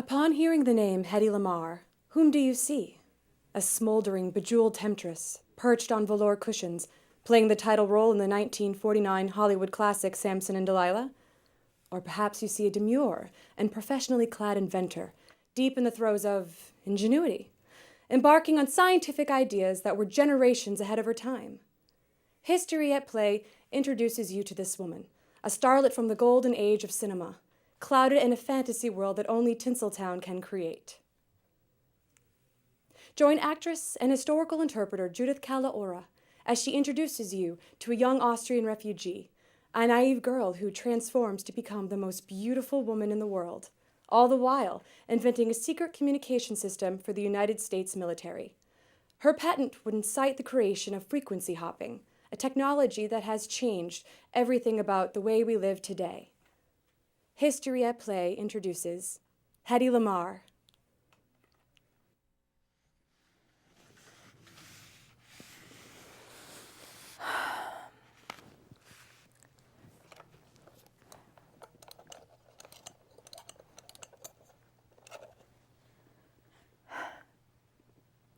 Upon hearing the name Hedy Lamarr, whom do you see? A smoldering, bejeweled temptress, perched on velour cushions, playing the title role in the 1949 Hollywood classic Samson and Delilah? Or perhaps you see a demure and professionally clad inventor, deep in the throes of ingenuity, embarking on scientific ideas that were generations ahead of her time. History at Play introduces you to this woman, a starlet from the golden age of cinema, clouded in a fantasy world that only Tinseltown can create. Join actress and historical interpreter Judith Kalaora as she introduces you to a young Austrian refugee, a naive girl who transforms to become the most beautiful woman in the world, all the while inventing a secret communication system for the United States military. Her patent would incite the creation of frequency hopping, a technology that has changed everything about the way we live today. History at Play introduces Hedy Lamarr.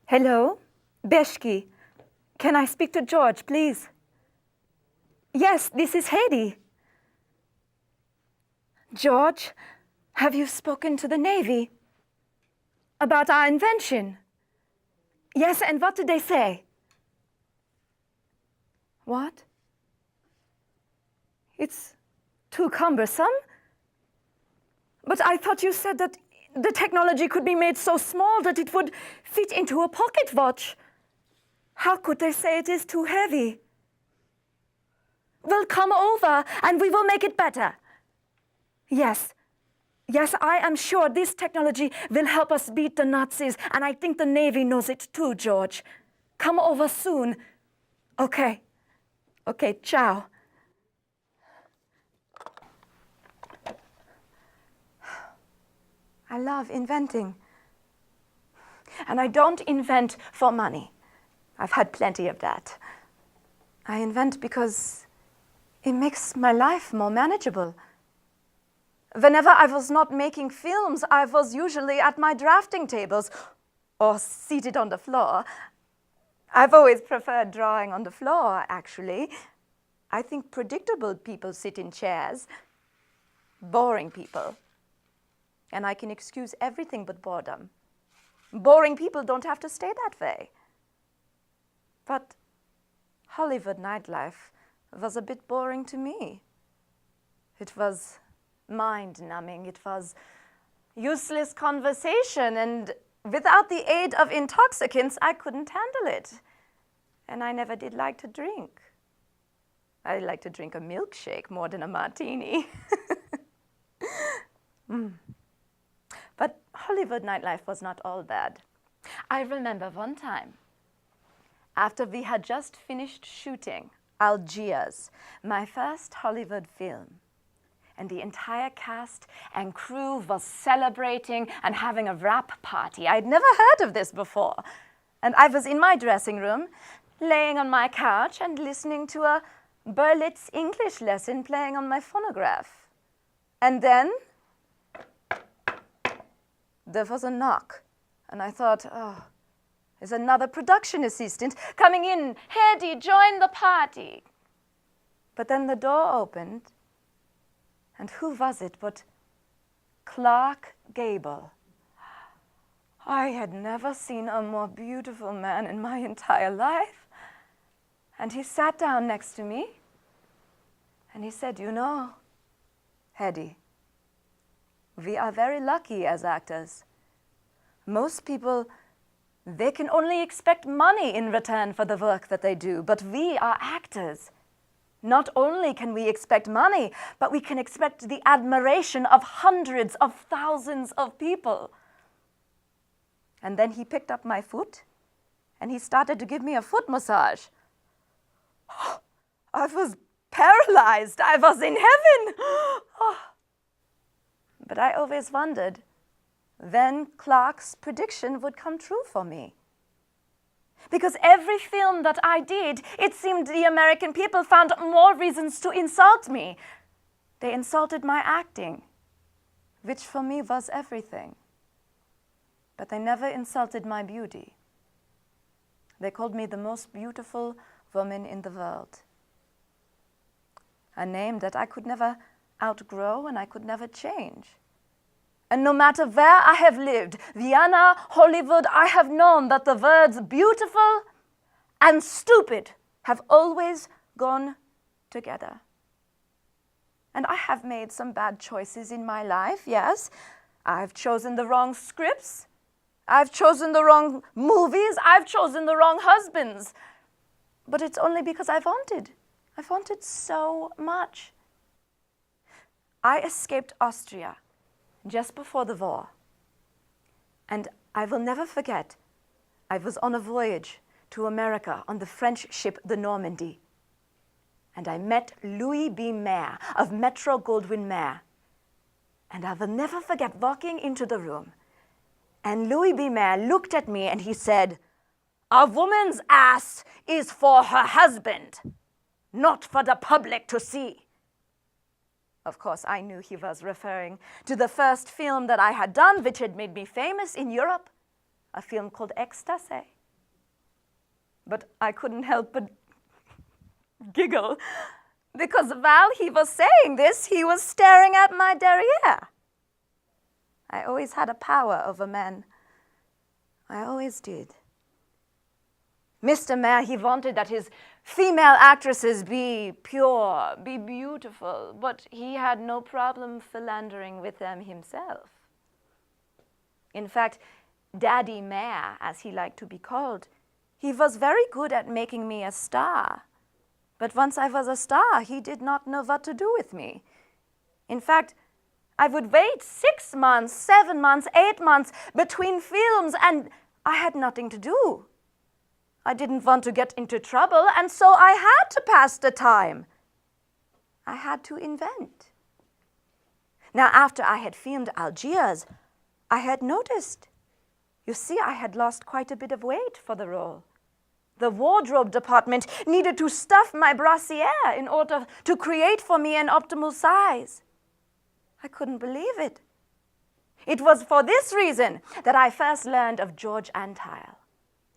Hello, Beshki. Can I speak to George, please? Yes, this is Hedy. George, have you spoken to the Navy about our invention? Yes, and what did they say? What? It's too cumbersome? But I thought you said that the technology could be made so small that it would fit into a pocket watch. How could they say it is too heavy? Well, come over and we will make it better. Yes, I am sure this technology will help us beat the Nazis, and I think the Navy knows it too, George. Come over soon. Okay, ciao. I love inventing. And I don't invent for money. I've had plenty of that. I invent because it makes my life more manageable. Whenever I was not making films, I was usually at my drafting tables or seated on the floor. I've always preferred drawing on the floor, actually. I think predictable people sit in chairs, boring people. And I can excuse everything but boredom. Boring people don't have to stay that way. But Hollywood nightlife was a bit boring to me. It was mind-numbing. It was useless conversation, and without the aid of intoxicants, I couldn't handle it. And I never did like to drink. I like to drink a milkshake more than a martini. But Hollywood nightlife was not all bad. I remember one time, after we had just finished shooting Algiers, my first Hollywood film, and the entire cast and crew was celebrating and having a wrap party. I'd never heard of this before. And I was in my dressing room, laying on my couch and listening to a Berlitz English lesson playing on my phonograph. And then there was a knock. And I thought, oh, there's another production assistant coming in. Hedy, join the party. But then the door opened. And who was it but Clark Gable? I had never seen a more beautiful man in my entire life. And he sat down next to me, and he said, you know, Hedy, we are very lucky as actors. Most people, they can only expect money in return for the work that they do, but we are actors. Not only can we expect money, but we can expect the admiration of hundreds of thousands of people. And then he picked up my foot, and he started to give me a foot massage. I was paralyzed. I was in heaven. But I always wondered when Clark's prediction would come true for me. Because every film that I did, it seemed the American people found more reasons to insult me. They insulted my acting, which for me was everything. but they never insulted my beauty. They called me the most beautiful woman in the world. A name that I could never outgrow and I could never change. And no matter where I have lived, Vienna, Hollywood, I have known that the words beautiful and stupid have always gone together. And I have made some bad choices in my life, yes. I've chosen the wrong scripts. I've chosen the wrong movies. I've chosen the wrong husbands. But it's only because I wanted. I wanted so much. I escaped Austria just before the war. And I will never forget, I was on a voyage to America on the French ship, the Normandy. And I met Louis B. Mayer of Metro-Goldwyn-Mayer. And I will never forget walking into the room. And Louis B. Mayer looked at me and he said, "A woman's ass is for her husband, not for the public to see." Of course, I knew he was referring to the first film that I had done, which had made me famous in Europe, a film called Ecstasy. But I couldn't help but giggle, because while he was saying this, he was staring at my derriere. I always had a power over men. I always did. Mr. Mayer, he wanted that his female actresses be pure, be beautiful, but he had no problem philandering with them himself. In fact, Daddy Mayer, as he liked to be called, he was very good at making me a star. But once I was a star, he did not know what to do with me. In fact, I would wait 6 months, 7 months, 8 months between films, and I had nothing to do. I didn't want to get into trouble, and so I had to pass the time. I had to invent. Now, after I had filmed Algiers, I had noticed. You see, I had lost quite a bit of weight for the role. The wardrobe department needed to stuff my brassiere in order to create for me an optimal size. I couldn't believe it. It was for this reason that I first learned of George Antile,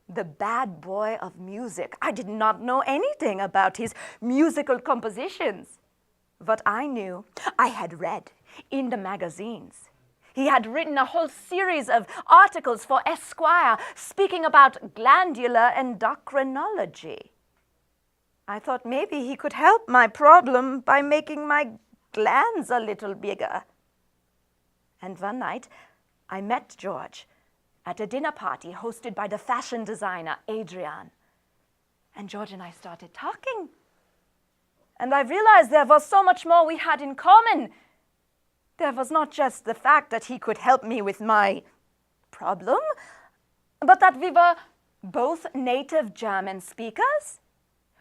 the bad boy of music. I did not know anything about his musical compositions. What I knew, I had read in the magazines. He had written a whole series of articles for Esquire speaking about glandular endocrinology. I thought maybe he could help my problem by making my glands a little bigger. And one night, I met George at a dinner party hosted by the fashion designer, Adrian. And George and I started talking. And I realized there was so much more we had in common. There was not just the fact that he could help me with my problem, but that we were both native German speakers.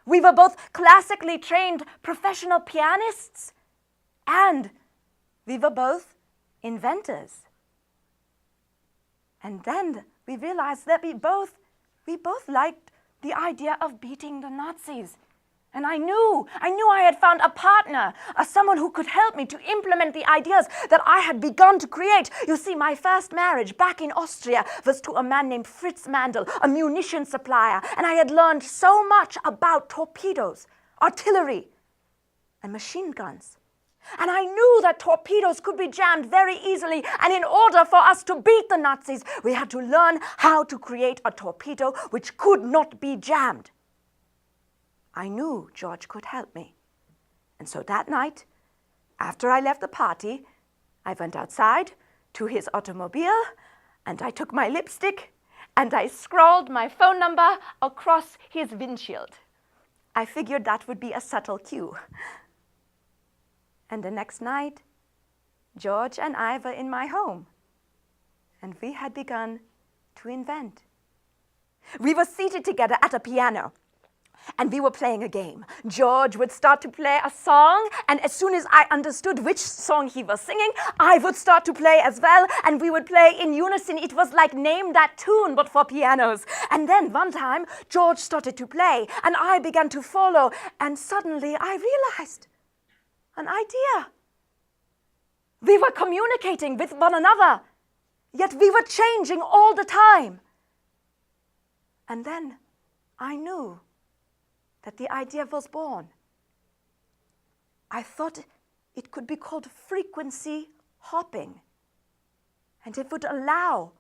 We were both classically trained professional pianists, and we were both inventors. And then we realized that we both liked the idea of beating the Nazis. And I knew I had found a partner, someone who could help me to implement the ideas that I had begun to create. You see, my first marriage back in Austria was to a man named Fritz Mandl, a munition supplier, and I had learned so much about torpedoes, artillery, and machine guns. And I knew that torpedoes could be jammed very easily, and in order for us to beat the Nazis, we had to learn how to create a torpedo which could not be jammed. I knew George could help me. And so that night, after I left the party, I went outside to his automobile, and I took my lipstick, and I scrawled my phone number across his windshield. I figured that would be a subtle cue. And the next night, George and I were in my home, and we had begun to invent. We were seated together at a piano, and we were playing a game. George would start to play a song, and as soon as I understood which song he was singing, I would start to play as well, and we would play in unison. It was like Name That Tune, but for pianos. And then one time, George started to play, and I began to follow, and suddenly I realized an idea. We were communicating with one another. Yet we were changing all the time. And then I knew that the idea was born. I thought it could be called frequency hopping. And it would allow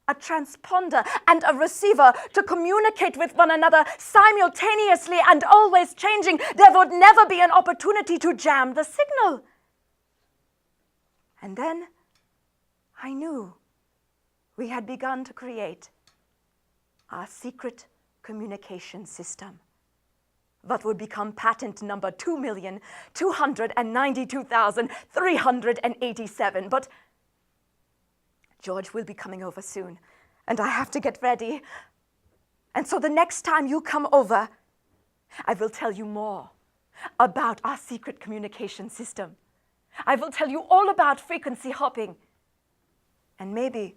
a transponder and a receiver to communicate with one another simultaneously and always changing. There would never be an opportunity to jam the signal. And then I knew we had begun to create our secret communication system. What would become patent number 2,292,387. But George will be coming over soon, and I have to get ready. And so the next time you come over, I will tell you more about our secret communication system. I will tell you all about frequency hopping. And maybe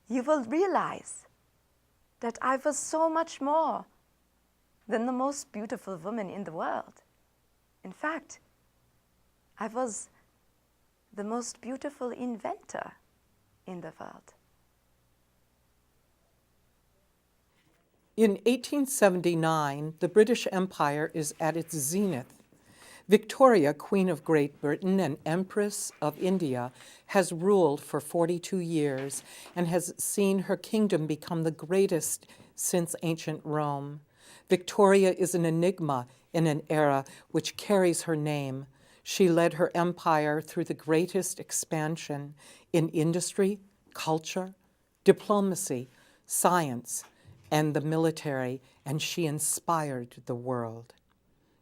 you will realize that I was so much more than the most beautiful woman in the world. In fact, I was the most beautiful inventor in the world. In 1879, the British Empire is at its zenith. Victoria, Queen of Great Britain and Empress of India, has ruled for 42 years and has seen her kingdom become the greatest since ancient Rome. Victoria is an enigma in an era which carries her name. She led her empire through the greatest expansion in industry, culture, diplomacy, science, and the military, and she inspired the world.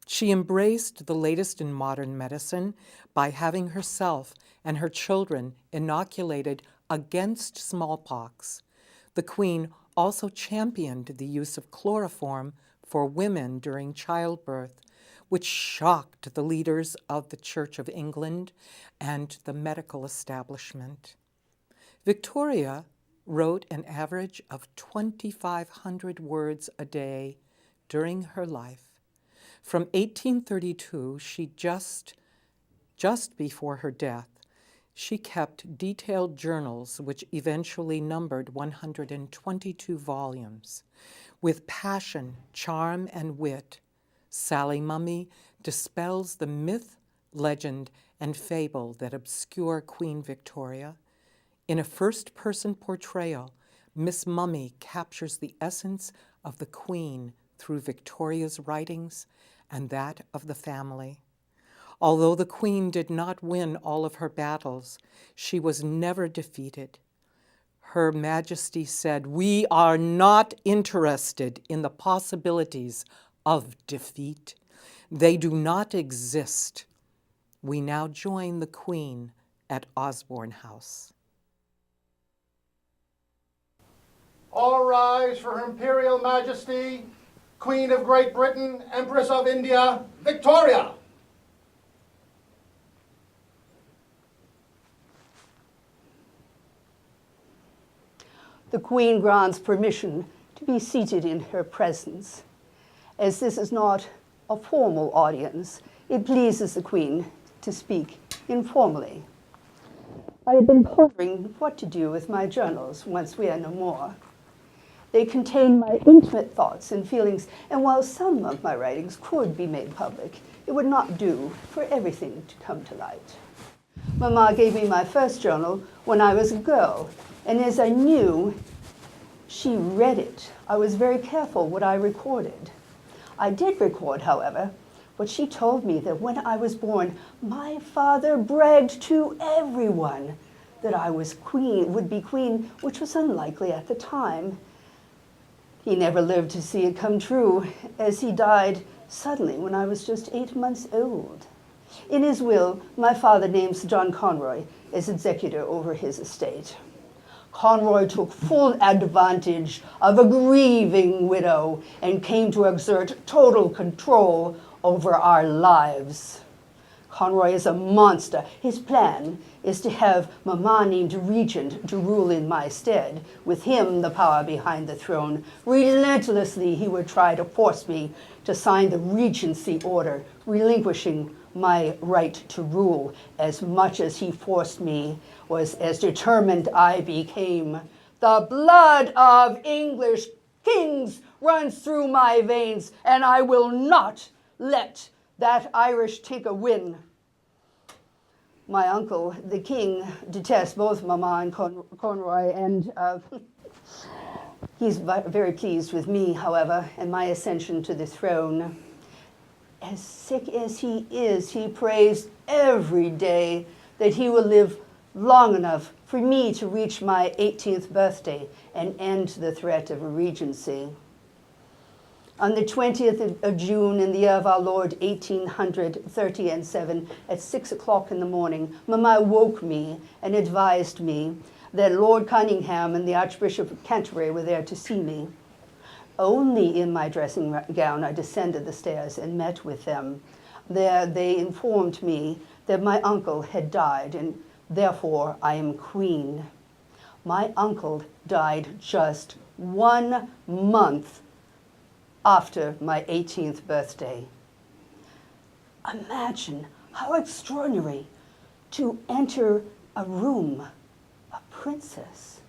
She embraced the latest in modern medicine by having herself and her children inoculated against smallpox. The Queen also championed the use of chloroform for women during childbirth, which shocked the leaders of the Church of England and the medical establishment. Victoria wrote an average of 2,500 words a day during her life. From 1832, just before her death, she kept detailed journals which eventually numbered 122 volumes. With passion, charm, and wit, Sally Mummie dispels the myth, legend, and fable that obscure Queen Victoria. In a first-person portrayal, Miss Mummie captures the essence of the Queen through Victoria's writings and that of the family. Although the Queen did not win all of her battles, she was never defeated. Her Majesty said, "We are not interested in the possibilities of defeat. They do not exist." We now join the Queen at Osborne House. All rise for Her Imperial Majesty, Queen of Great Britain, Empress of India, Victoria. The Queen grants permission to be seated in her presence. As this is not a formal audience, it pleases the Queen to speak informally. I had been pondering what to do with my journals once we are no more. They contain my intimate thoughts and feelings, and while some of my writings could be made public, it would not do for everything to come to light. Mama gave me my first journal when I was a girl, and as I knew she read it, I was very careful what I recorded. I did record, however, but she told me that when I was born, my father bragged to everyone that I was queen, would be queen, which was unlikely at the time. He never lived to see it come true, as he died suddenly when I was just 8 months old. In his will, my father names John Conroy as executor over his estate. Conroy took full advantage of a grieving widow and came to exert total control over our lives. Conroy is a monster. His plan is to have Mama named regent to rule in my stead, with him the power behind the throne. Relentlessly, he would try to force me to sign the regency order, relinquishing my right to rule. As much as he forced me was as determined I became. The blood of English kings runs through my veins, and I will not let that Irish tinker win. My uncle, the king, detests both Mama and Conroy, and he's very pleased with me, however, and my ascension to the throne. As sick as he is, he prays every day that he will live long enough for me to reach my 18th birthday and end the threat of a regency. On the 20th of June in the year of our Lord, 1837, at 6 o'clock in the morning, Mama woke me and advised me that Lord Cunningham and the Archbishop of Canterbury were there to see me. Only in my dressing gown I descended the stairs and met with them. There they informed me that my uncle had died, and therefore I am queen. My uncle died just 1 month after my 18th birthday. Imagine how extraordinary to enter a room, a princess,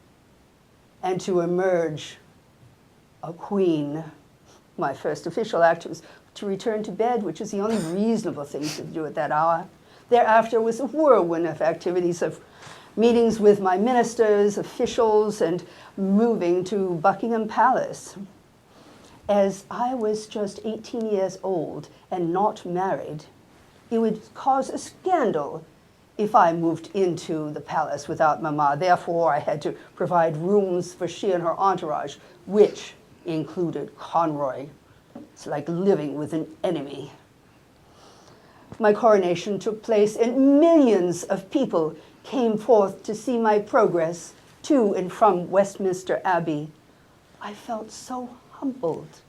and to emerge a queen. My first official act was to return to bed, which is the only reasonable thing to do at that hour. Thereafter was a whirlwind of activities, of meetings with my ministers, officials, and moving to Buckingham Palace. As I was just 18 years old and not married, it would cause a scandal if I moved into the palace without Mama. Therefore, I had to provide rooms for she and her entourage, which included Conroy. It's like living with an enemy. My coronation took place, and millions of people came forth to see my progress to and from Westminster Abbey. I felt so humbled.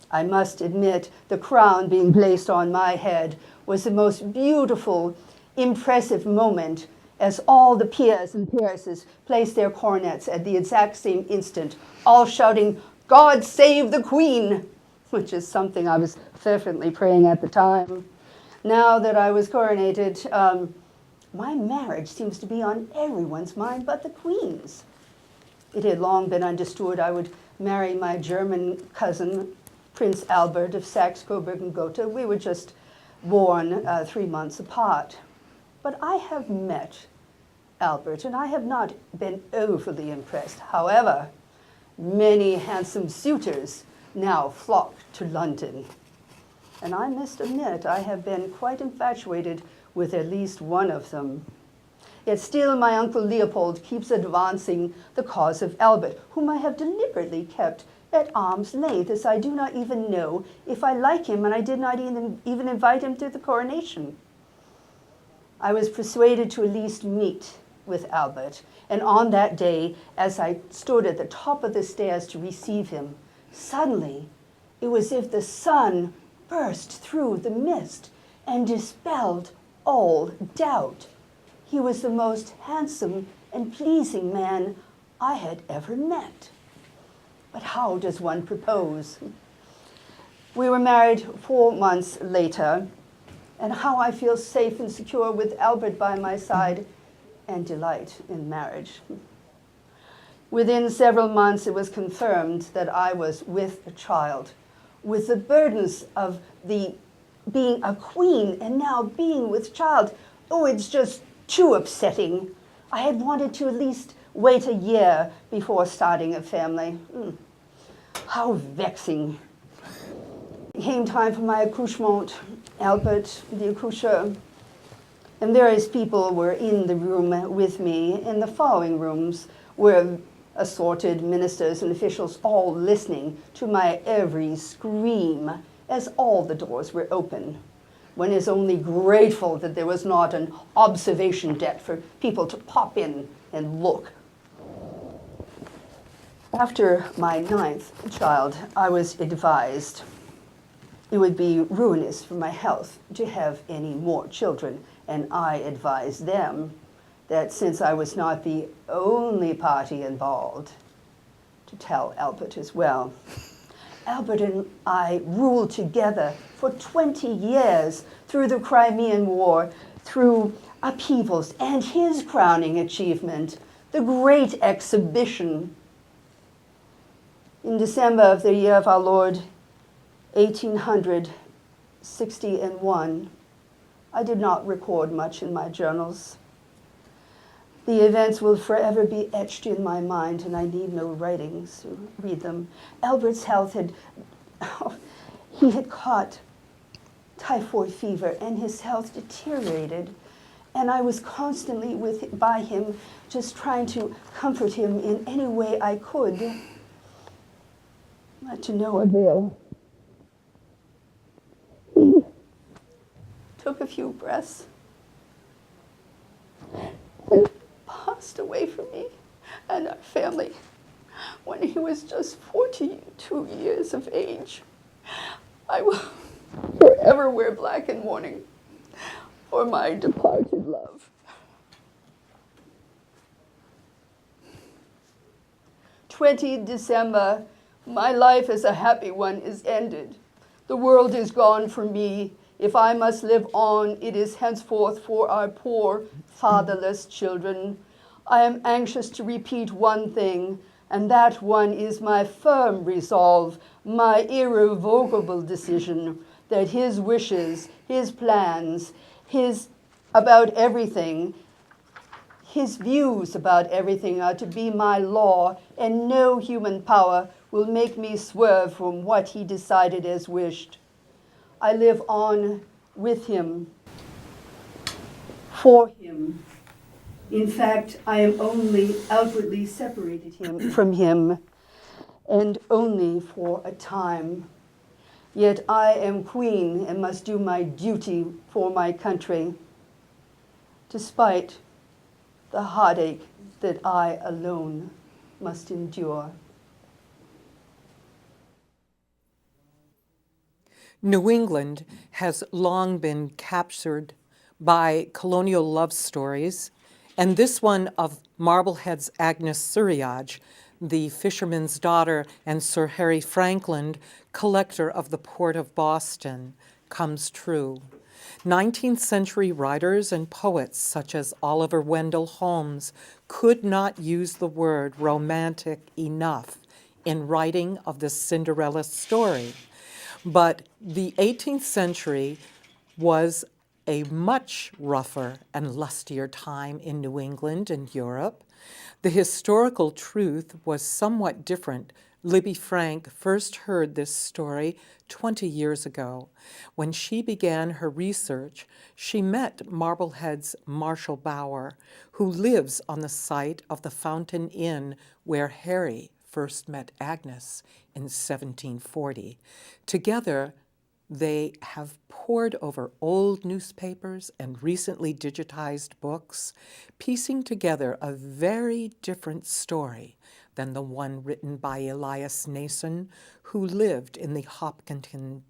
I must admit, the crown being placed on my head was the most beautiful, impressive moment, as all the peers and peeresses placed their coronets at the exact same instant, all shouting, "God save the Queen," which is something I was fervently praying at the time. Now that I was coronated, my marriage seems to be on everyone's mind but the Queen's. It had long been understood I would marry my German cousin, Prince Albert of Saxe-Coburg and Gotha. We were just born 3 months apart. But I have met Albert, and I have not been overly impressed. However, many handsome suitors now flock to London. And I must admit, I have been quite infatuated with at least one of them. Yet still my uncle Leopold keeps advancing the cause of Albert, whom I have deliberately kept at arm's length, as I do not even know if I like him, and I did not even invite him to the coronation. I was persuaded to at least meet with Albert, and on that day, as I stood at the top of the stairs to receive him, suddenly it was as if the sun burst through the mist and dispelled all doubt. He was the most handsome and pleasing man I had ever met. But how does one propose? We were married 4 months later, and how I feel safe and secure with Albert by my side and delight in marriage. Within several months, it was confirmed that I was with a child, with the burdens of being a queen and now being with child. Oh, it's just too upsetting. I had wanted to at least wait a year before starting a family. How vexing. It came time for my accouchement. Albert, the accoucheur, and various people were in the room with me. In the following rooms were assorted ministers and officials, all listening to my every scream as all the doors were open. One is only grateful that there was not an observation deck for people to pop in and look. After my 9th child, I was advised it would be ruinous for my health to have any more children, and I advised them that since I was not the only party involved, to tell Albert as well. Albert and I ruled together for 20 years through the Crimean War, through upheavals, and his crowning achievement, the Great Exhibition. In December of the year of our Lord, 1861, I did not record much in my journals. The events will forever be etched in my mind, and I need no writings to read them. Albert's health he had caught typhoid fever, and his health deteriorated. And I was constantly by him, just trying to comfort him in any way I could. But to no avail. He took a few breaths and passed away from me and our family when he was just 42 years of age. I will forever wear black in mourning for my departed love. 20 December, my life as a happy one is ended. The world is gone from me. If I must live on, it is henceforth for our poor, fatherless children. I am anxious to repeat one thing, and that one is my firm resolve, my irrevocable decision, that his wishes, his plans, his about everything, his views about everything are to be my law, and no human power will make me swerve from what he decided as wished. I live on with him, for him. In fact, I am only outwardly separated from him, and only for a time. Yet I am queen and must do my duty for my country, despite the heartache that I alone must endure. New England has long been captured by colonial love stories, and this one of Marblehead's Agnes Surriage, the fisherman's daughter and Sir Harry Frankland, collector of the Port of Boston, comes true. 19th century writers and poets such as Oliver Wendell Holmes could not use the word romantic enough in writing of this Cinderella story. But the 18th century was a much rougher and lustier time in New England and Europe. The historical truth was somewhat different. Libby Frank first heard this story 20 years ago. When she began her research, she met Marblehead's Marshall Bower, who lives on the site of the Fountain Inn where Harry first met Agnes in 1740. Together, they have pored over old newspapers and recently digitized books, piecing together a very different story than the one written by Elias Nason, who lived in the Hopkinton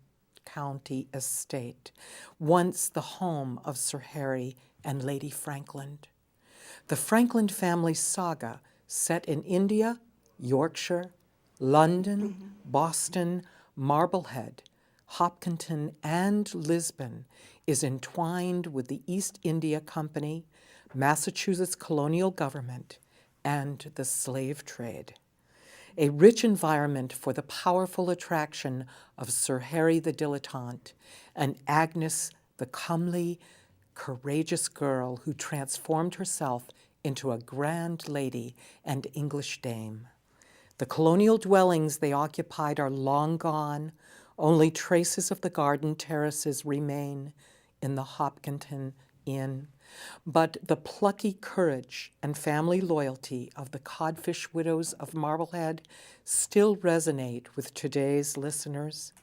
County estate, once the home of Sir Harry and Lady Frankland. The Frankland family saga, set in India, Yorkshire, London, Boston, Marblehead, Hopkinton, and Lisbon, is entwined with the East India Company, Massachusetts colonial government, and the slave trade. A rich environment for the powerful attraction of Sir Harry the dilettante and Agnes the comely, courageous girl who transformed herself into a grand lady and English dame. The colonial dwellings they occupied are long gone. Only traces of the garden terraces remain in the Hopkinton Inn. But the plucky courage and family loyalty of the codfish widows of Marblehead still resonate with today's listeners.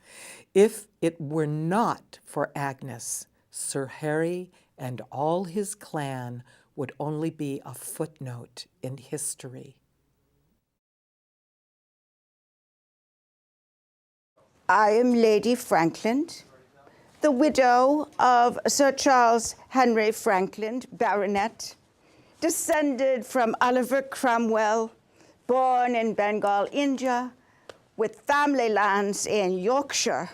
If it were not for Agnes, Sir Harry and all his clan would only be a footnote in history. I am Lady Frankland, the widow of Sir Charles Henry Frankland, Baronet, descended from Oliver Cromwell, born in Bengal, India, with family lands in Yorkshire.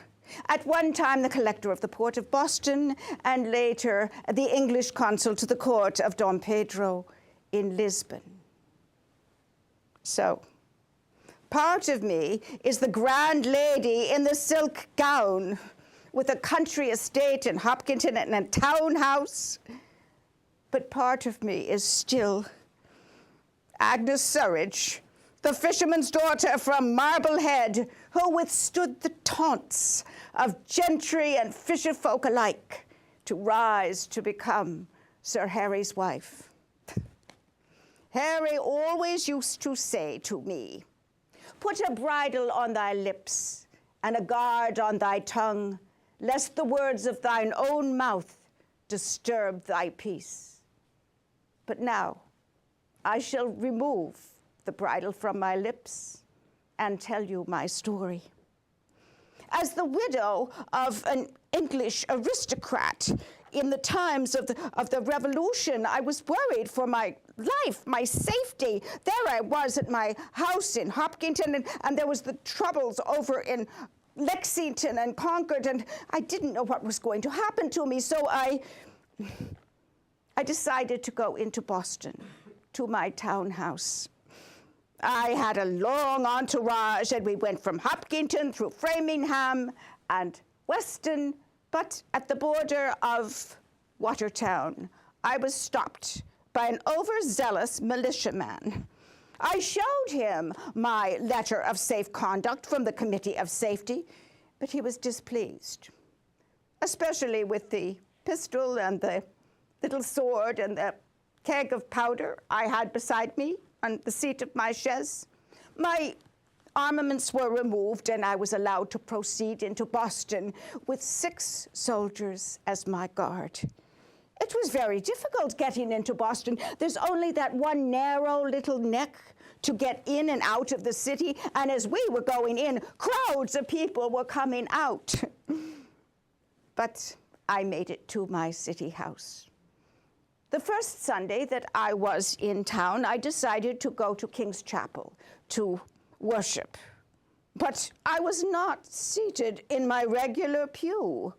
At one time, the collector of the port of Boston, and later the English consul to the court of Dom Pedro in Lisbon. So, part of me is the grand lady in the silk gown with a country estate in Hopkinton and a townhouse. But part of me is still Agnes Surridge, the fisherman's daughter from Marblehead, who withstood the taunts of gentry and fisherfolk alike to rise to become Sir Harry's wife. Harry always used to say to me, "Put a bridle on thy lips and a guard on thy tongue, lest the words of thine own mouth disturb thy peace." But now I shall remove the bridle from my lips and tell you my story. As the widow of an English aristocrat in the times of the Revolution, I was worried for my life, my safety. There I was at my house in Hopkinton, and there was the troubles over in Lexington and Concord, and I didn't know what was going to happen to me, so I decided to go into Boston, to my townhouse. I had a long entourage, and we went from Hopkinton through Framingham and Weston, but at the border of Watertown, I was stopped by an overzealous militiaman. I showed him my letter of safe conduct from the Committee of Safety, but he was displeased, especially with the pistol and the little sword and the keg of powder I had beside me on the seat of my chaise. My armaments were removed, and I was allowed to proceed into Boston with 6 soldiers as my guard. It was very difficult getting into Boston. There's only that one narrow little neck to get in and out of the city, and as we were going in, crowds of people were coming out. But I made it to my city house. The first Sunday that I was in town, I decided to go to King's Chapel to worship. But I was not seated in my regular pew.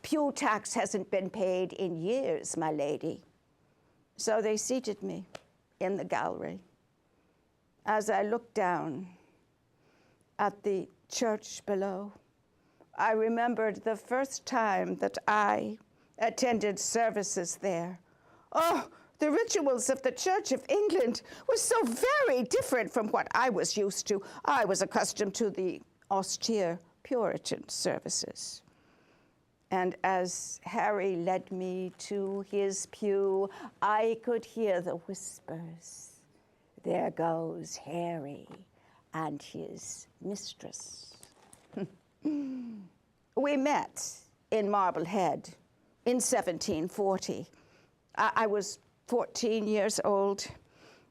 Pew tax hasn't been paid in years, my lady. So they seated me in the gallery. As I looked down at the church below, I remembered the first time that I attended services there. Oh, the rituals of the Church of England were so very different from what I was used to. I was accustomed to the austere Puritan services. And as Harry led me to his pew, I could hear the whispers. There goes Harry and his mistress. We met in Marblehead in 1740. I was 14 years old.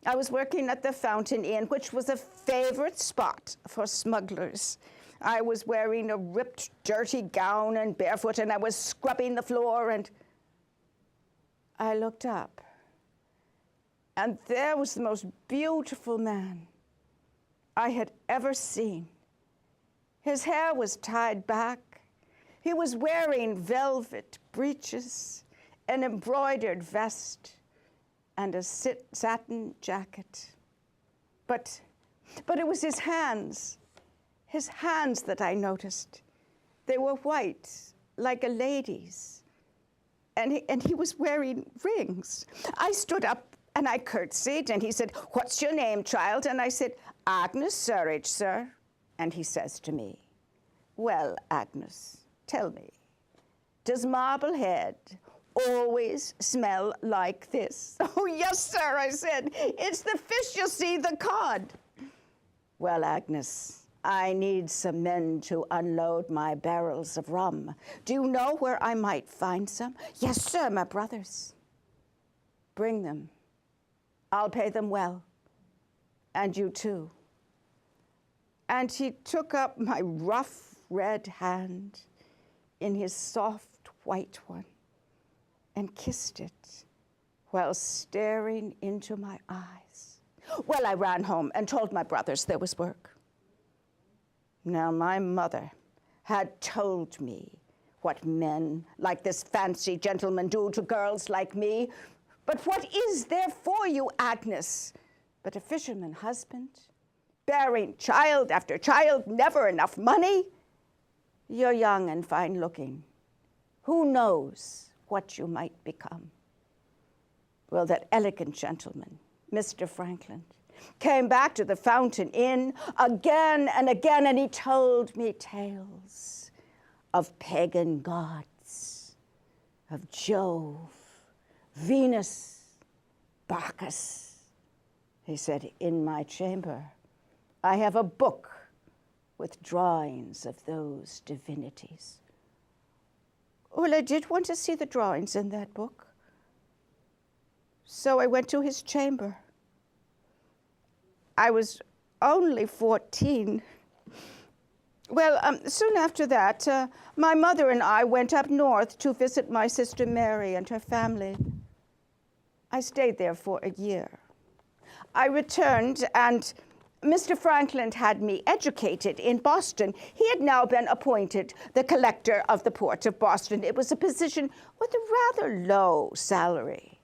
I was working at the Fountain Inn, which was a favorite spot for smugglers. I was wearing a ripped, dirty gown and barefoot, and I was scrubbing the floor, and I looked up, and there was the most beautiful man I had ever seen. His hair was tied back. He was wearing velvet breeches, an embroidered vest, and a satin jacket. But it was his hands that I noticed. They were white, like a lady's, and he was wearing rings. I stood up and I curtsied, and he said, "What's your name, child?" And I said, "Agnes Surridge, sir." And he says to me, "Well, Agnes, tell me, does Marblehead always smell like this?" "Oh, yes, sir," I said. "It's the fish, you see, the cod." "Well, Agnes, I need some men to unload my barrels of rum. Do you know where I might find some?" "Yes, sir, my brothers." "Bring them. I'll pay them well. And you too." And he took up my rough red hand in his soft white one and kissed it while staring into my eyes. Well, I ran home and told my brothers there was work. Now, my mother had told me what men like this fancy gentleman do to girls like me. But what is there for you, Agnes, but a fisherman husband, bearing child after child, never enough money? You're young and fine-looking. Who knows what you might become? Well, that elegant gentleman, Mr. Frankland, came back to the Fountain Inn again and again, and he told me tales of pagan gods, of Jove, Venus, Bacchus. He said, in my chamber, I have a book with drawings of those divinities. Well, I did want to see the drawings in that book. So I went to his chamber. I was only 14. Well, soon after that, my mother and I went up north to visit my sister Mary and her family. I stayed there for a year. I returned, and Mr. Frankland had me educated in Boston. He had now been appointed the collector of the port of Boston. It was a position with a rather low salary,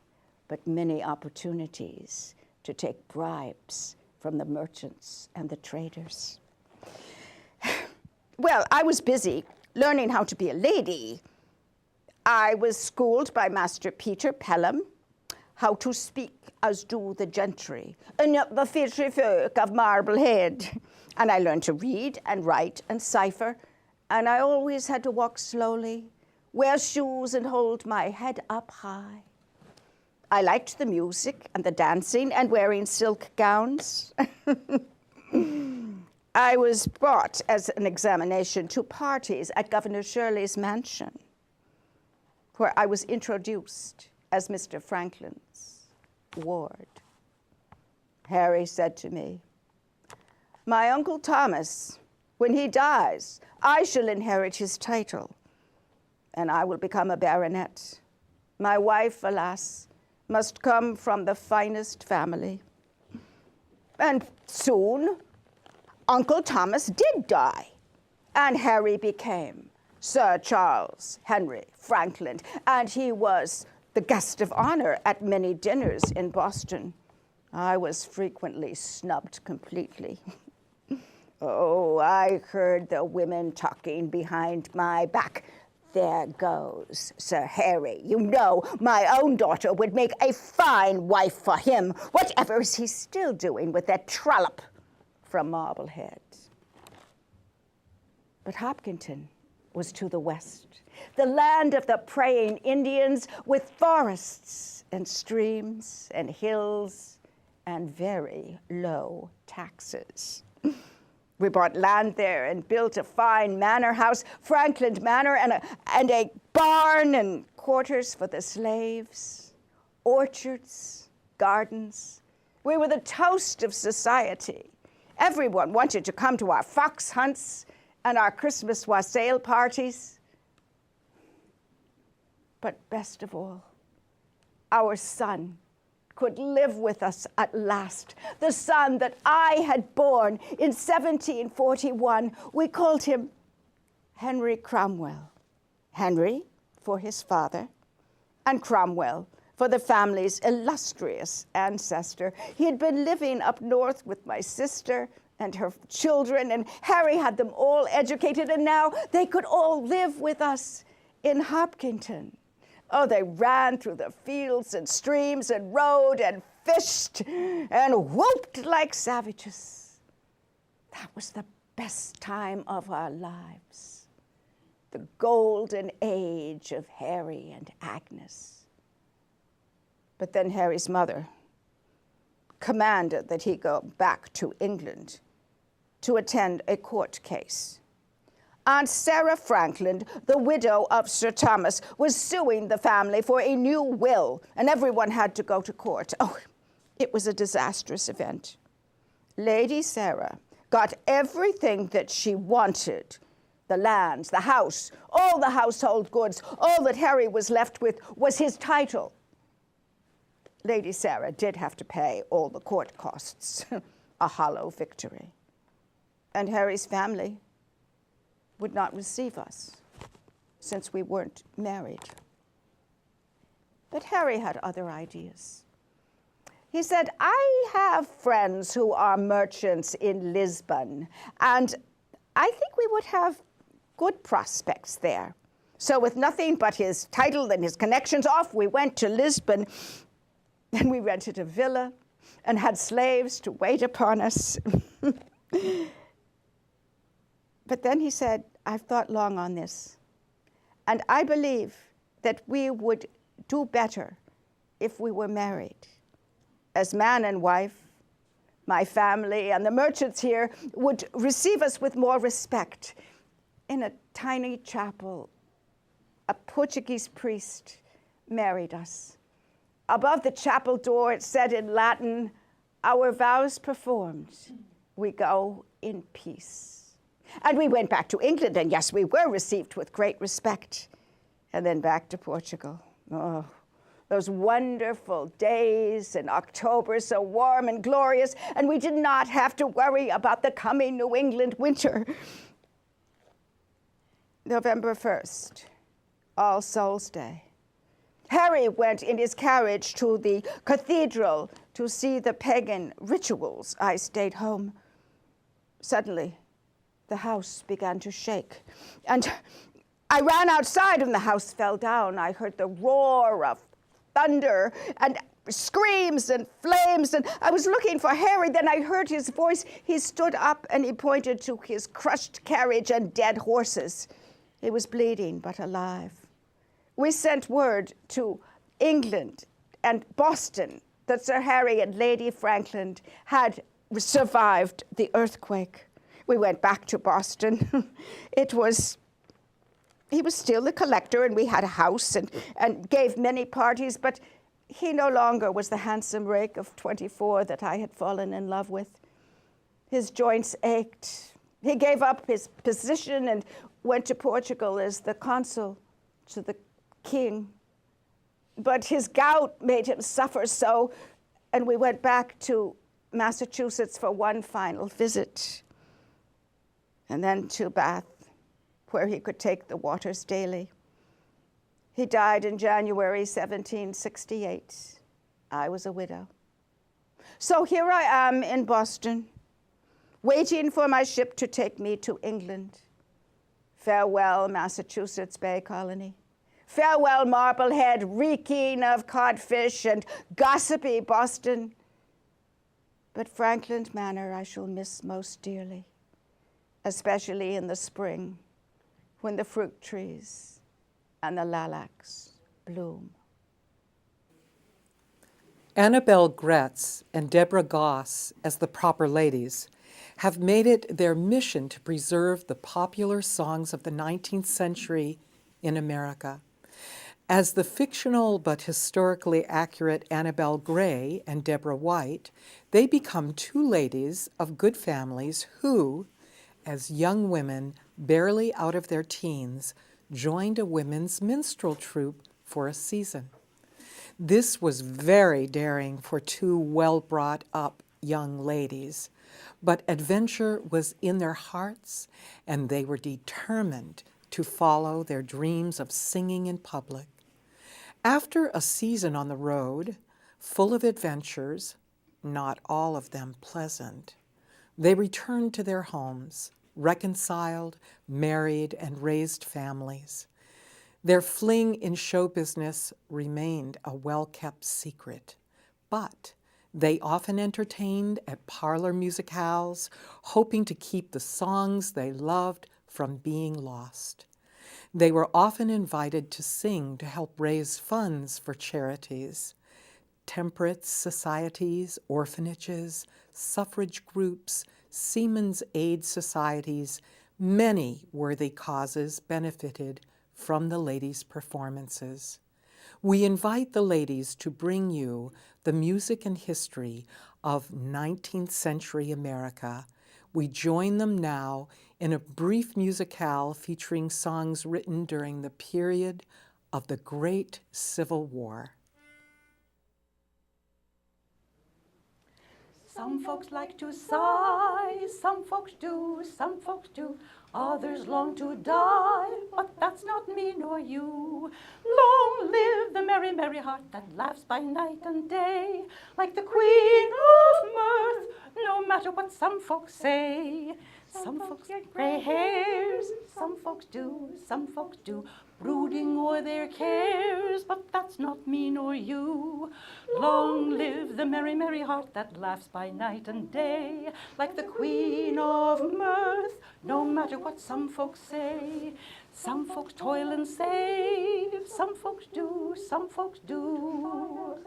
but many opportunities to take bribes from the merchants and the traders. Well, I was busy learning how to be a lady. I was schooled by Master Peter Pelham how to speak as do the gentry, and the fishy folk of Marblehead. And I learned to read and write and cipher, and I always had to walk slowly, wear shoes, and hold my head up high. I liked the music and the dancing and wearing silk gowns. I was brought as an examination to parties at Governor Shirley's mansion, where I was introduced as Mr. Frankland's ward. Harry said to me, my Uncle Thomas, when he dies, I shall inherit his title, and I will become a baronet. My wife, alas, must come from the finest family. And soon, Uncle Thomas did die, and Harry became Sir Charles Henry Frankland, and he was the guest of honor at many dinners in Boston. I was frequently snubbed completely. Oh, I heard the women talking behind my back. There goes Sir Harry. You know, my own daughter would make a fine wife for him. Whatever is he still doing with that trollop from Marblehead? But Hopkinton was to the west, the land of the praying Indians, with forests and streams and hills and very low taxes. We bought land there and built a fine manor house, Frankland Manor, and a barn and quarters for the slaves, orchards, gardens. We were the toast of society. Everyone wanted to come to our fox hunts and our Christmas wassail parties. But best of all, our son could live with us at last, the son that I had born in 1741. We called him Henry Cromwell. Henry for his father, and Cromwell for the family's illustrious ancestor. He had been living up north with my sister and her children, and Harry had them all educated, and now they could all live with us in Hopkinton. Oh, they ran through the fields and streams and rode and fished and whooped like savages. That was the best time of our lives, the golden age of Harry and Agnes. But then Harry's mother commanded that he go back to England to attend a court case. Aunt Sarah Frankland, the widow of Sir Thomas, was suing the family for a new will, and everyone had to go to court. Oh, it was a disastrous event. Lady Sarah got everything that she wanted: the lands, the house, all the household goods. All that Harry was left with was his title. Lady Sarah did have to pay all the court costs, a hollow victory. And Harry's family would not receive us since we weren't married. But Harry had other ideas. He said, I have friends who are merchants in Lisbon, and I think we would have good prospects there. So with nothing but his title and his connections, off we went to Lisbon, and we rented a villa and had slaves to wait upon us. But then he said, I've thought long on this, and I believe that we would do better if we were married. As man and wife, my family and the merchants here would receive us with more respect. In a tiny chapel, a Portuguese priest married us. Above the chapel door, it said in Latin, our vows performed, we go in peace. And we went back to England, and yes, we were received with great respect. And then back to Portugal. Oh, those wonderful days in October, so warm and glorious, and we did not have to worry about the coming New England winter. November 1st, All Souls Day. Harry went in his carriage to the cathedral to see the pagan rituals. I stayed home. Suddenly, the house began to shake, and I ran outside and the house fell down. I heard the roar of thunder and screams and flames, and I was looking for Harry. Then I heard his voice. He stood up and he pointed to his crushed carriage and dead horses. He was bleeding but alive. We sent word to England and Boston that Sir Harry and Lady Frankland had survived the earthquake. We went back to Boston. He was still the collector, and we had a house and gave many parties, but he no longer was the handsome rake of 24 that I had fallen in love with. His joints ached. He gave up his position and went to Portugal as the consul to the king. But his gout made him suffer so, and we went back to Massachusetts for one final visit, and then to Bath, where he could take the waters daily. He died in January 1768. I was a widow. So here I am in Boston, waiting for my ship to take me to England. Farewell, Massachusetts Bay Colony. Farewell, Marblehead, reeking of codfish and gossipy Boston. But Frankland Manor I shall miss most dearly, especially in the spring, when the fruit trees and the lilacs bloom. Annabel Gretz and Deborah Goss, as the proper ladies, have made it their mission to preserve the popular songs of the 19th century in America. As the fictional but historically accurate Annabel Gray and Deborah White, they become two ladies of good families who, as young women barely out of their teens, joined a women's minstrel troupe for a season. This was very daring for two well-brought-up young ladies, but adventure was in their hearts, and they were determined to follow their dreams of singing in public. After a season on the road, full of adventures, not all of them pleasant, they returned to their homes, reconciled, married, and raised families. Their fling in show business remained a well-kept secret, but they often entertained at parlor musicales, hoping to keep the songs they loved from being lost. They were often invited to sing to help raise funds for charities, temperance societies, orphanages, suffrage groups, seamen's aid societies. Many worthy causes benefited from the ladies' performances. We invite the ladies to bring you the music and history of 19th century America. We join them now in a brief musicale featuring songs written during the period of the Great Civil War. Some folks like to sigh, some folks do, some folks do. Others long to die, but that's not me nor you. Long live the merry, merry heart that laughs by night and day, like the queen of mirth, no matter what some folks say. Some folks get gray hairs, some folks do, some folks do, brooding o'er their cares, but that's not me nor you. Long live the merry, merry heart that laughs by night and day, like the queen of mirth, no matter what some folks say. Some folks toil and save, some folks do, some folks do,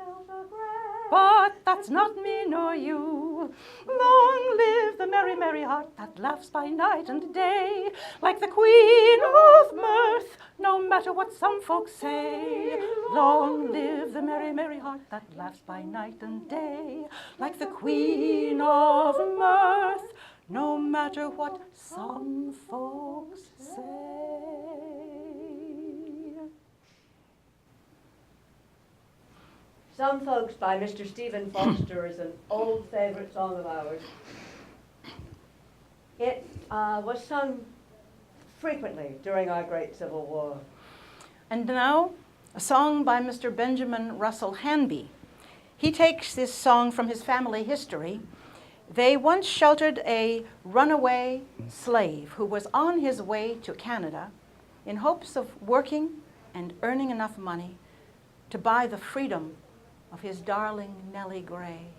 but that's not me nor you. Long live the merry, merry heart that laughs by night and day, like the queen of mirth, no matter what some folks say. Long live the merry, merry heart that laughs by night and day, like the queen of mirth, no matter what some folks say. Some Folks by Mr. Stephen Foster is an old favourite song of ours. It was sung frequently during our Great Civil War. And now, a song by Mr. Benjamin Russell Hanby. He takes this song from his family history. They once sheltered a runaway slave who was on his way to Canada in hopes of working and earning enough money to buy the freedom of his darling Nellie Gray.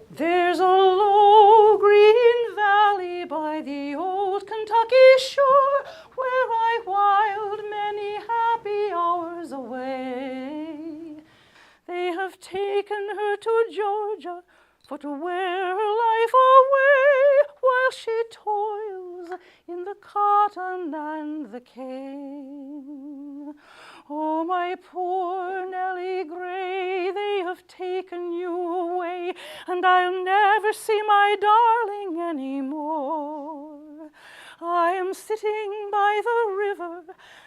There's a low green valley by the old Kentucky shore where I whiled many happy hours away. They have taken her to Georgia for to wear her life away while she toils in the cotton and the cane. Oh, my poor Nellie Gray, they have taken you away, and I'll never see my darling anymore. I am sitting by the river,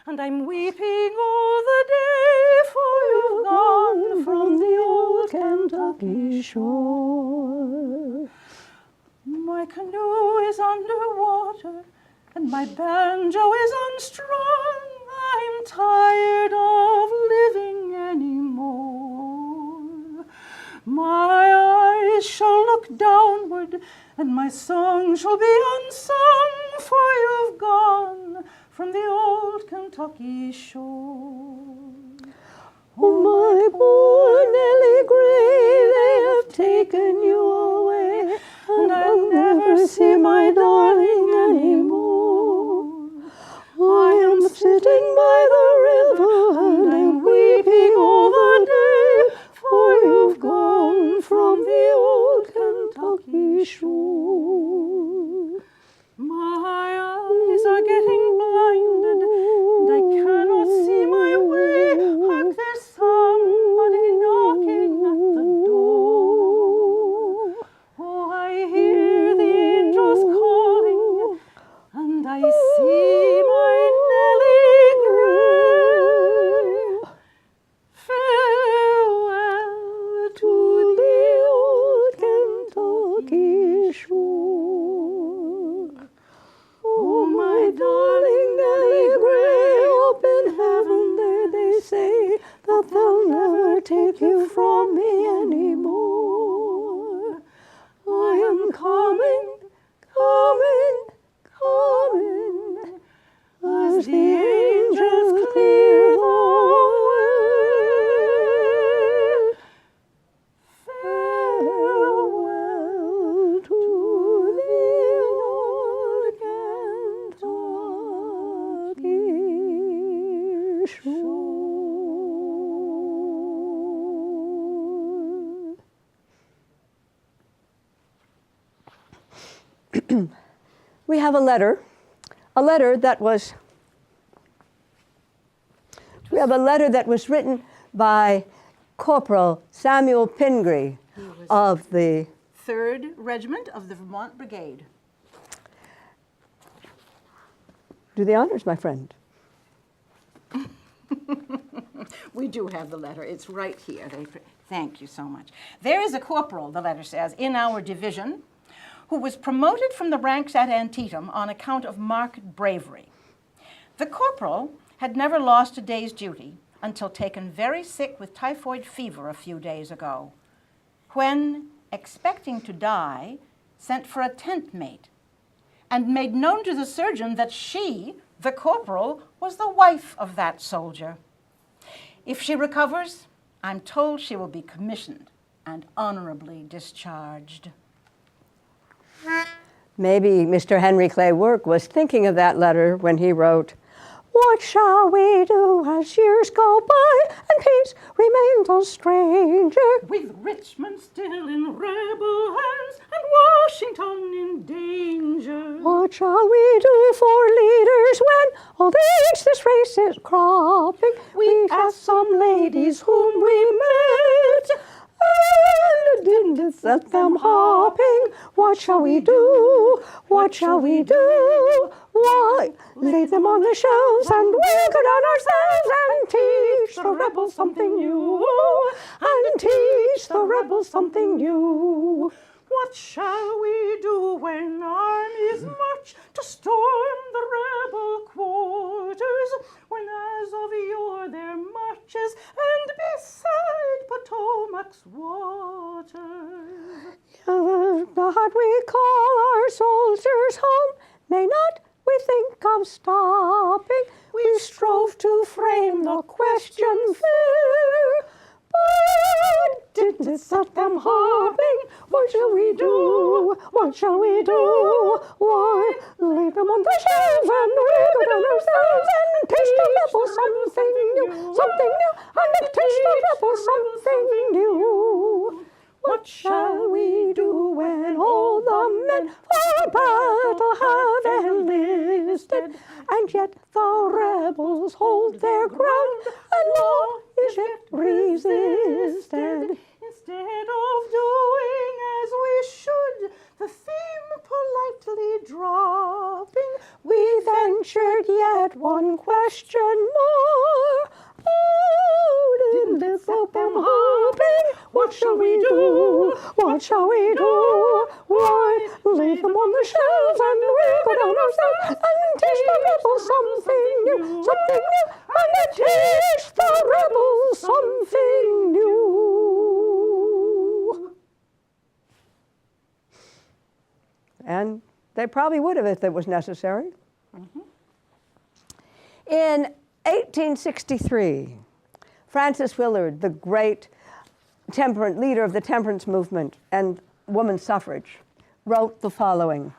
and I'm weeping all the day, for you've gone from the old Kentucky shore. My canoe is underwater, and my banjo is unstrung. I'm tired of living anymore. My eyes shall look downward, and my song shall be unsung, for you've gone from the old Kentucky shore. Oh, my poor Nellie Gray, they have taken you away, and I'll never see my darling anymore. I am sitting by the river, and I'm weeping all the day, for you've gone from the old Kentucky shore. My eyes are getting blinded, and I cannot see my way. Hark, there's somebody knocking at the door. Oh, I hear the angels calling, and I see my Nellie Gray. Farewell to the old Kentucky shore. Oh, my darling Nellie Gray, up in heaven there they say that they'll never take you from me anymore. I am coming, coming, coming, as the angels clear the way. Farewell to the old Kentucky shore. We have a letter that was written by Corporal Samuel Pingree of the 3rd Regiment of the Vermont Brigade. Do the honors, my friend. We do have the letter. It's right here. Thank you so much. There is a corporal, the letter says, in our division, who was promoted from the ranks at Antietam on account of marked bravery. The corporal had never lost a day's duty until taken very sick with typhoid fever a few days ago, when, expecting to die, sent for a tent mate and made known to the surgeon that she, the corporal, was the wife of that soldier. If she recovers, I'm told she will be commissioned and honorably discharged. Maybe Mr. Henry Clay Work was thinking of that letter when he wrote, "What shall we do as years go by and peace remains a stranger? With Richmond still in rebel hands and Washington in danger. What shall we do for leaders when old age this race is cropping? We asked some ladies whom we met, and didn't set them hopping. What shall we do? What shall we do? Why, lay them on the shelves and we'll go down ourselves and teach the rebels something new, and teach the rebels something new. What shall we do when armies march to storm the rebel quarters, when as of yore their marches and beside Potomac's waters? But we call our soldiers home, may not we think of stopping. We strove to frame the question fair, but didn't it set them hopping? What shall we do? What shall we do? Why, lay them on the shelves and we'll go down ourselves and teach the rebels something new, and teach the rebels something new. What shall we do when all the men for battle have enlisted, and yet the rebels hold their ground, and law is yet resisted? Instead of doing as we should, the theme politely dropping, We ventured yet one question more. Oh, didn't it set them hopping? What shall we do? What shall we do? Why, lay them on the shelves and we'll go down ourselves and teach the rebels something new, and teach the rebels something new. And they probably would have if it was necessary. In 1863, Frances Willard, the great leader of the temperance movement and women's suffrage, wrote the following.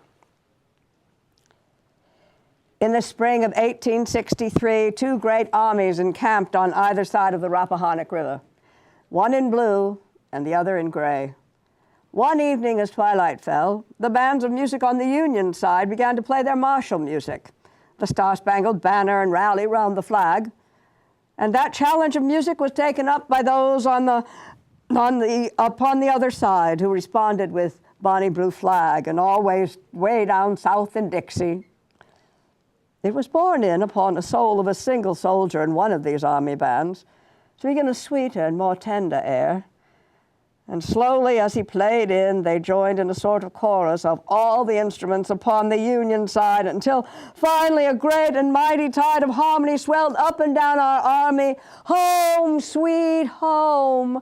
In the spring of 1863, two great armies encamped on either side of the Rappahannock River, one in blue and the other in gray. One evening as twilight fell, the bands of music on the Union side began to play their martial music, the Star-Spangled Banner and Rally Round the Flag. And that challenge of music was taken up by those upon the other side, who responded with Bonnie Blue Flag and Always Way Down South in Dixie. It was borne in upon the soul of a single soldier in one of these army bands, speaking a sweeter and more tender air. And slowly as he played in, they joined in a sort of chorus of all the instruments upon the Union side, until finally a great and mighty tide of harmony swelled up and down our army. Home, sweet home.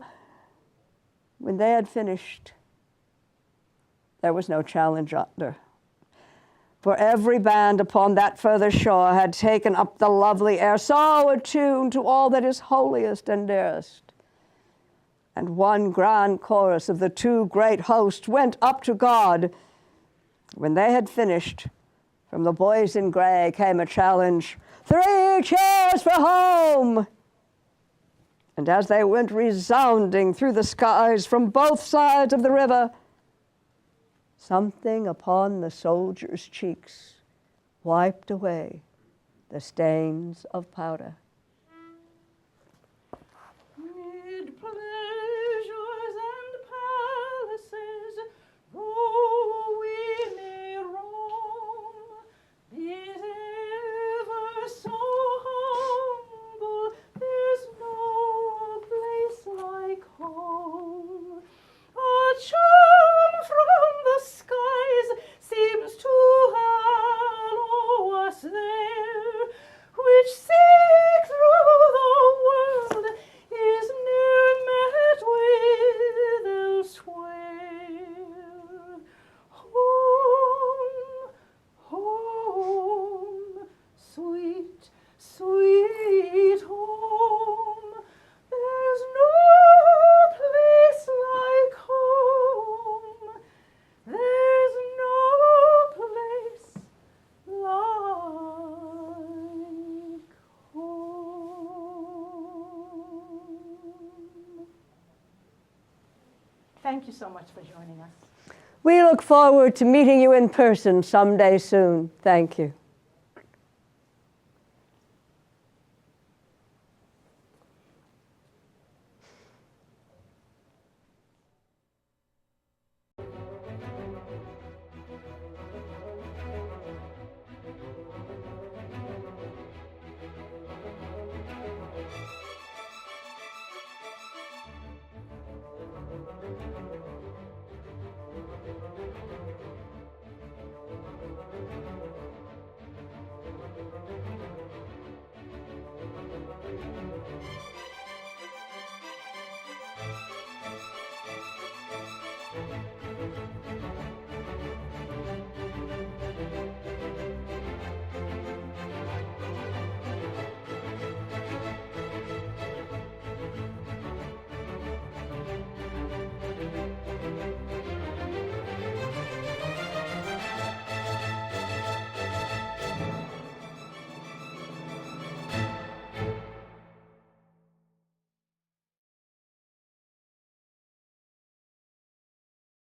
When they had finished, there was no challenge under. For every band upon that further shore had taken up the lovely air, so attuned to all that is holiest and dearest. And one grand chorus of the two great hosts went up to God. When they had finished, from the boys in gray came a challenge, 3 cheers for home! And as they went resounding through the skies from both sides of the river, something upon the soldiers' cheeks wiped away the stains of powder. Mid pleasures and palaces, though we may roam, be it ever so humble, there's no place like home. charm from the skies seems to hallow us there, which seek through the world is ne'er met with elsewhere. Home, home, sweet, sweet home, there's no place like home, there's no place like home. Thank you so much for joining us. We look forward to meeting you in person someday soon. Thank you.